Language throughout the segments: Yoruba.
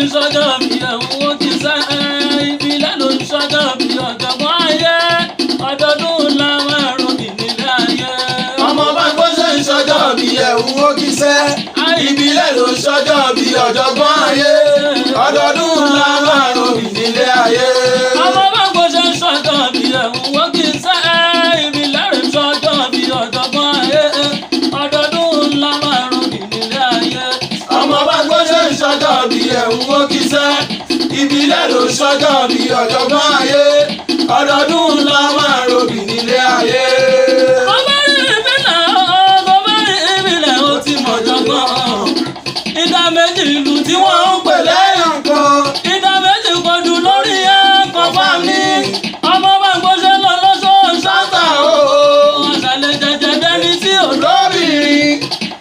ń sọ́jọ́ bí ẹ̀hún ó ti sẹ́ ìbílẹ̀ ló ń sọ́jọ́ bí ọ̀jọ̀gbọ́n ayé ọdọọdún làwọn ẹ̀rọ mi nílé ayé. ọmọ bá gbọ́ ṣe ń sọ́jọ́ bí ẹ̀hún ó kì í sẹ́ ìbílẹ̀ ló ń sọ́jọ́ bí ọ̀jọ̀gbọ́n ayé ọdọọdún làwọn ẹ̀rọ mi nílé ayé. ọmọ bá gbọ́ ṣe ń sọ́jọ́ bí ẹ̀hún ó kì í sẹ́ ìbílẹ̀ ló ń sọ́jọ́ bí ọ̀jọ̀gbọ́n ayé ọdọọdún làwọn ẹ̀rọ mi nílé ayé. ọmọ bá gbọ́ ṣe ń sọ́jọ́ bí ẹ̀hún ó kì í sẹ́ ìbílẹ̀ ló ń sọ́jọ́ bí ọ̀jọ̀gbọ́n ayé ọdọọdún làwọn ẹ̀rọ mi nílé ayé. ọmọ rí ìbílẹ̀ ó ti mọ̀ jọ̀gbọ́n ìdá méjì ìlú tí wọ́n ń pè lẹ́yìn kan ìdá méjì kojú lórí ẹ̀kọ́ bá mi ọmọ bá ń gbọ́sẹ̀ lọ lọ́sọ̀ọ́ ṣáàtà o àṣàlẹ̀ jẹjẹ dẹ́ni tí ò lóbìnrin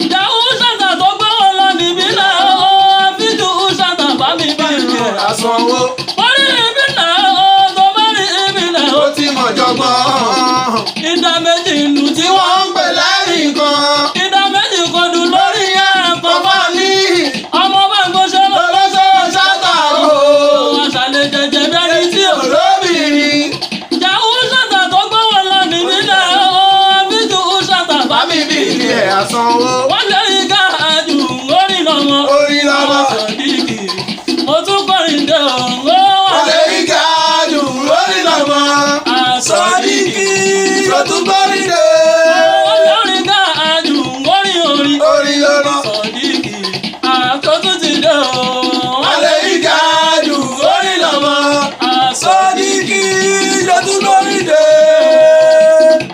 ìyàwó ṣáàtà tó gbọ́ wọn lọ níbílẹ̀ o fíjú ṣáàtà bá mi bí rẹ̀ àsanwó orí ìbílẹ̀ o tó bá rí ìbílẹ̀ ó ti mọ̀ jọgbọ́n ìdá méjì ìlú tí wọ́n wọ́n ń pè lẹ́yìn kan ìdá méjì kojú lórí ẹ̀kọ́ bá mi ọmọ bá ń gbọ́sẹ̀ lọ lọ́sọ̀ọ́ ṣáàtà o àṣàlẹ̀ jẹjẹ dẹ́ni tí ò olóbìnrin ìyàwó ṣáàtà tó gbọ́ wọn lọ níbílẹ̀ o fíjú ṣáàtà bá bá mi bí ilé ẹ̀ àsanwó